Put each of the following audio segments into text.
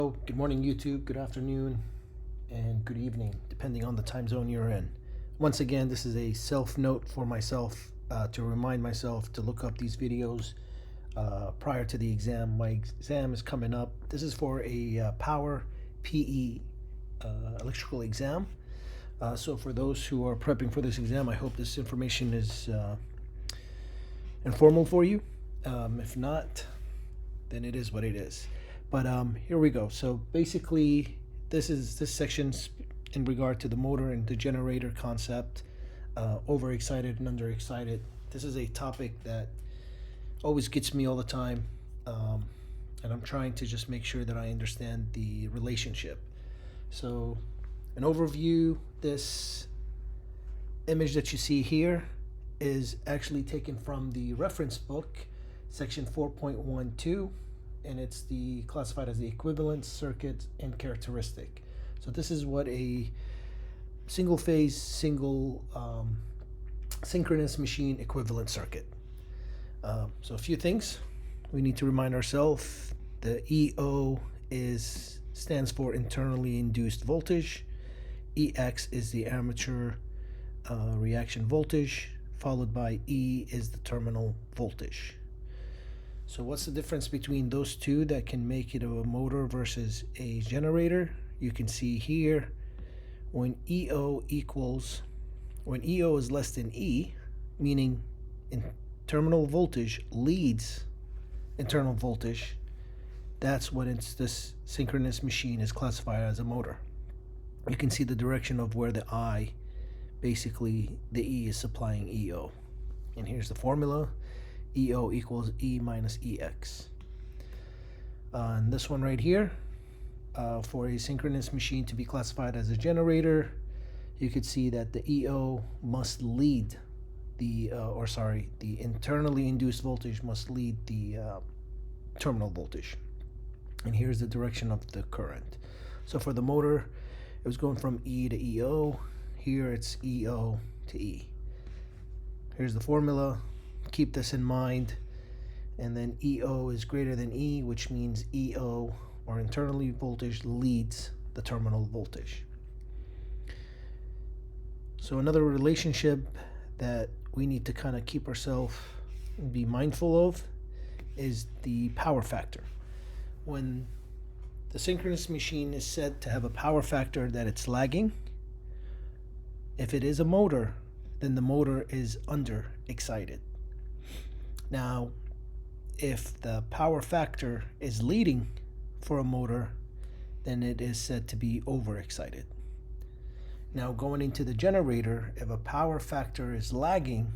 Good morning, YouTube. Good afternoon, and good evening, depending on the time zone you're in. Once again, this is a self-note for myself to remind myself to look up these videos prior to the exam. My exam is coming up. This is for a power PE electrical exam. So for those who are prepping for this exam, I hope this information is informal for you. If not, then it is what it is. But here we go. So basically, this section's in regard to the motor and the generator concept, overexcited and underexcited. This is a topic that always gets me all the time, and I'm trying to just make sure that I understand the relationship. So, an overview, this image that you see here is actually taken from the reference book, section 4.12, and it's classified as the equivalent circuit and characteristic. So this is what a single phase, synchronous machine equivalent circuit. So a few things we need to remind ourselves. The EO stands for internally induced voltage. EX is the armature reaction voltage, followed by E is the terminal voltage. So what's the difference between those two that can make it a motor versus a generator? You can see here when EO is less than E, meaning terminal voltage leads internal voltage, that's when this synchronous machine is classified as a motor. You can see the direction of where the basically the E is supplying EO. And here's the formula. EO equals E minus EX. And this one right here, for a synchronous machine to be classified as a generator, you could see that the EO must lead the internally induced voltage must lead the terminal voltage. And here's the direction of the current. So for the motor, it was going from E to EO. Here it's EO to E. Here's the formula. Keep this in mind. And then EO is greater than E, which means EO, or internally voltage, leads the terminal voltage. So another relationship that we need to kind of keep ourselves and be mindful of is the power factor. When the synchronous machine is said to have a power factor that it's lagging, if it is a motor, then the motor is underexcited. Now, if the power factor is leading for a motor, then it is said to be overexcited. Now, going into the generator, if a power factor is lagging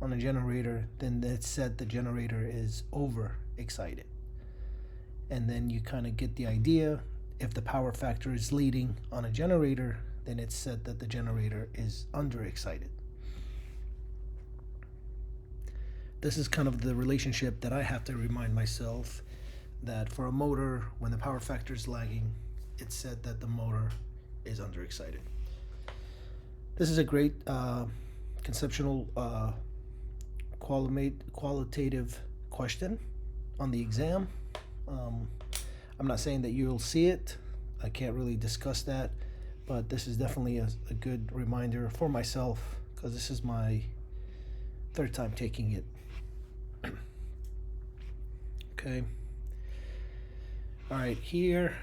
on a generator, then it's said the generator is overexcited. And then you kind of get the idea. If the power factor is leading on a generator, then it's said that the generator is underexcited. This is kind of the relationship that I have to remind myself, that for a motor, when the power factor is lagging, it's said that the motor is underexcited. This is a great conceptual qualitative question on the exam. I'm not saying that you'll see it. I can't really discuss that, but this is definitely a good reminder for myself, because this is my third time taking it. Okay. All right, here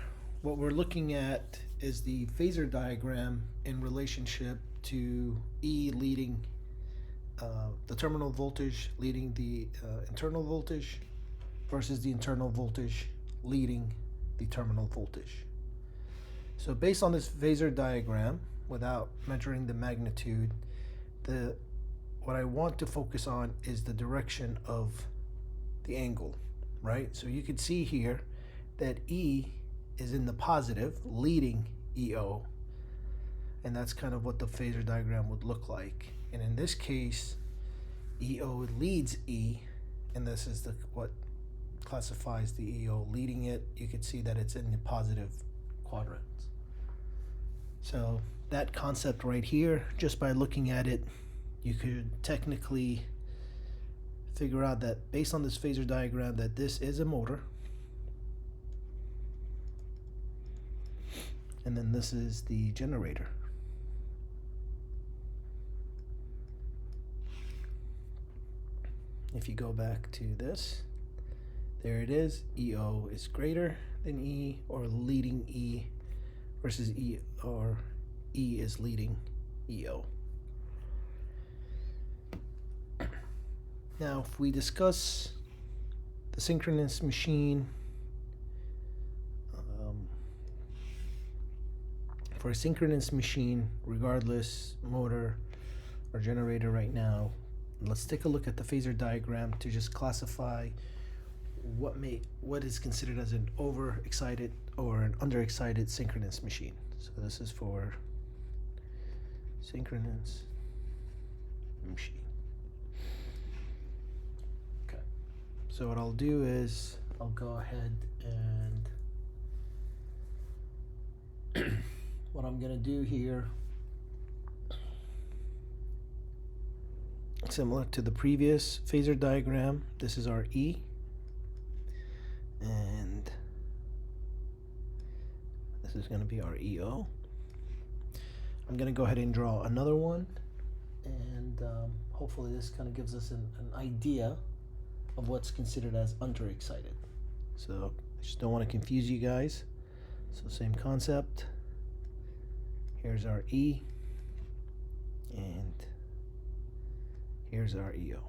what we're looking at is the phasor diagram in relationship to E leading the terminal voltage, leading the internal voltage, versus the internal voltage leading the terminal voltage. So based on this phasor diagram, without measuring the magnitude, what I want to focus on is the direction of the angle, right? So you can see here that E is in the positive, leading EO, and that's kind of what the phasor diagram would look like. And in this case, EO leads E, and this is what classifies the EO leading it. You can see that it's in the positive quadrant. So that concept right here, just by looking at it, you could technically figure out that based on this phasor diagram that this is a motor, And then this is the generator. If you go back to this, there it is. EO is greater than E, or leading E, versus E, or E is leading EO. Now, if we discuss the synchronous machine, for a synchronous machine, regardless motor or generator right now, let's take a look at the phasor diagram to just classify what is considered as an overexcited or an underexcited synchronous machine. So this is for synchronous machine. Okay. So what I'll do is I'll go ahead and what I'm gonna do here, similar to the previous phasor diagram, this is our E, and this is going to be our EO. I'm going to go ahead and draw another one, and hopefully this kind of gives us an idea of what's considered as underexcited. So I just don't want to confuse you guys. So same concept. Here's our E, and here's our EO.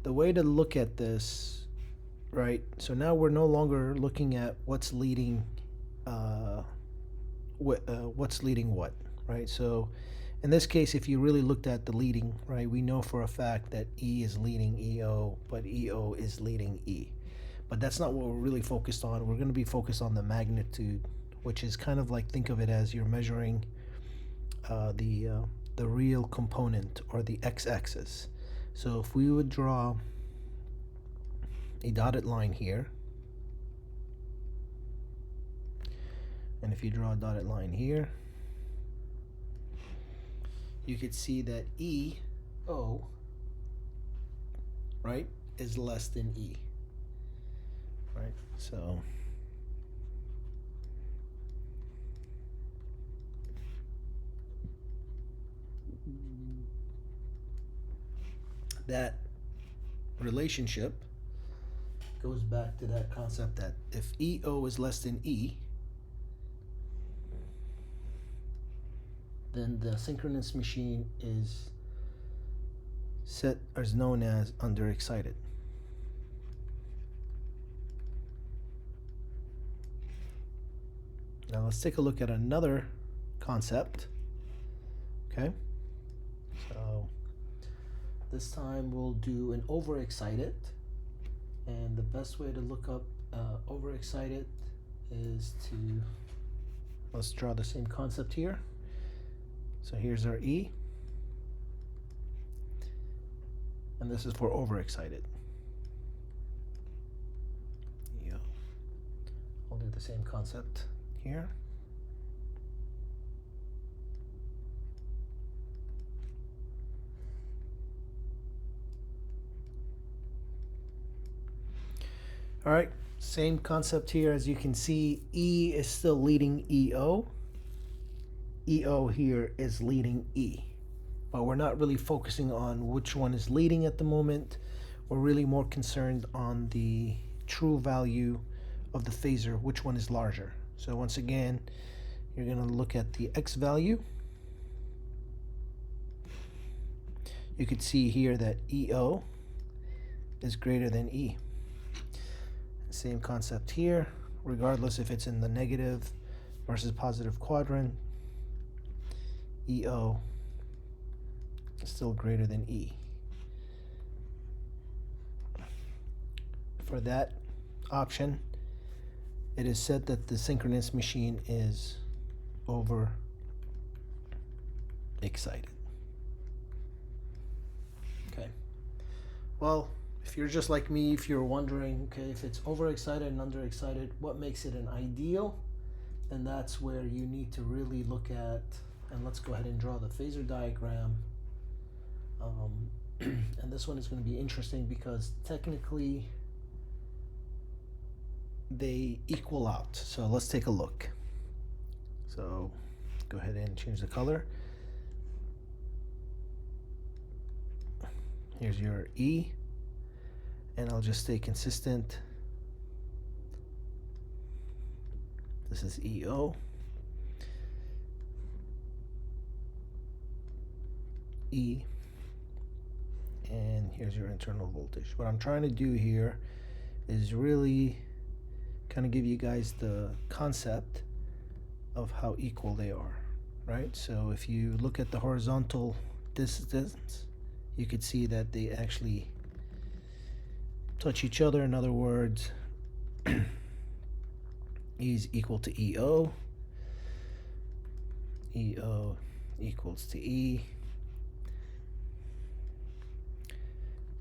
The way to look at this, right? So now we're no longer looking at what's leading, what's leading what, right? So in this case, if you really looked at the leading, right, we know for a fact that E is leading EO, but EO is leading E. But that's not what we're really focused on. We're going to be focused on the magnitude, which is kind of like, think of it as you're measuring the real component, or the x-axis. So if we would draw a dotted line here, and if you draw a dotted line here, you could see that EO, right, is less than E, right? So that relationship goes back to that concept that if EO is less than E, then the synchronous machine is set or is known as underexcited. Now let's take a look at another concept. Okay, so this time we'll do an overexcited, and the best way to look up overexcited is to, let's draw the same concept here. So here's our E, and this is for overexcited. Yeah, I'll do the same concept here. All right, same concept here. As you can see, E is still leading EO. EO here is leading E. But we're not really focusing on which one is leading at the moment. We're really more concerned on the true value of the phasor, which one is larger. So once again, you're going to look at the X value. You could see here that EO is greater than E. Same concept here, regardless if it's in the negative versus positive quadrant, EO is still greater than E. For that option, it is said that the synchronous machine is overexcited. Okay. Well, if you're just like me, if you're wondering, okay, if it's overexcited and underexcited, what makes it an ideal? Then that's where you need to really look at, and let's go ahead and draw the phasor diagram. And this one is going to be interesting because technically they equal out. So let's take a look. So go ahead and change the color. Here's your E, and I'll just stay consistent. This is EO. E, and here's your internal voltage. What I'm trying to do here is really kind of give you guys the concept of how equal they are, right? So if you look at the horizontal distance, you could see that they actually touch each other. In other words, E is equal to EO, EO equals to E,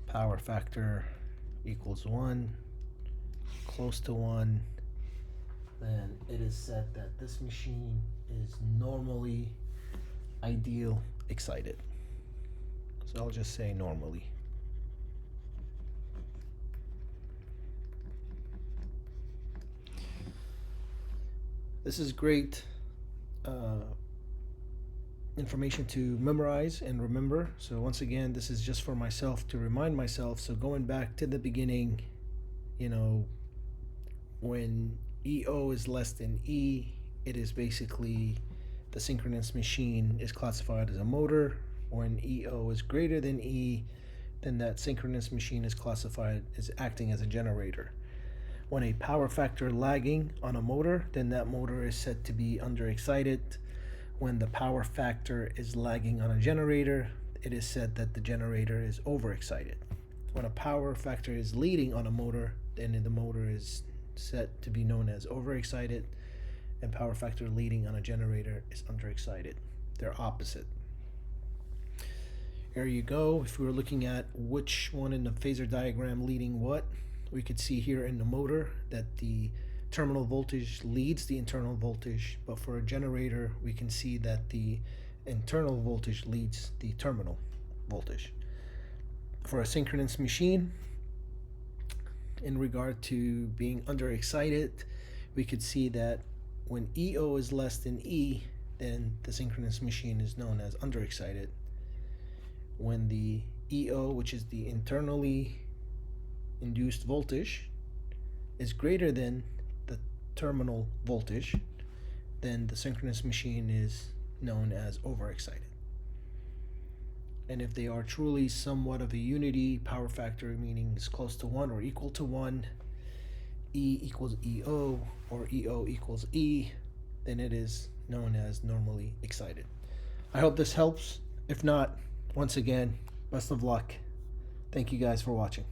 power factor equals 1, close to 1, then it is said that this machine is normally ideal excited. So I'll just say normally. This is great information to memorize and remember. So once again, this is just for myself to remind myself. So going back to the beginning, you know, when EO is less than E, it is basically the synchronous machine is classified as a motor. When EO is greater than E, then that synchronous machine is classified as acting as a generator. When a power factor lagging on a motor, then that motor is said to be underexcited. When the power factor is lagging on a generator, it is said that the generator is overexcited. When a power factor is leading on a motor, then the motor is said to be known as overexcited, and power factor leading on a generator is underexcited. They're opposite. There you go. If we were looking at which one in the phasor diagram leading what, we could see here in the motor that the terminal voltage leads the internal voltage, but for a generator, we can see that the internal voltage leads the terminal voltage. For a synchronous machine, in regard to being underexcited, we could see that when EO is less than E, then the synchronous machine is known as underexcited. When the EO, which is the internally induced voltage, is greater than the terminal voltage, then the synchronous machine is known as overexcited. And if they are truly somewhat of a unity, power factor meaning is close to 1 or equal to 1, E equals EO or EO equals E, then it is known as normally excited. I hope this helps. If not, once again, best of luck. Thank you guys for watching.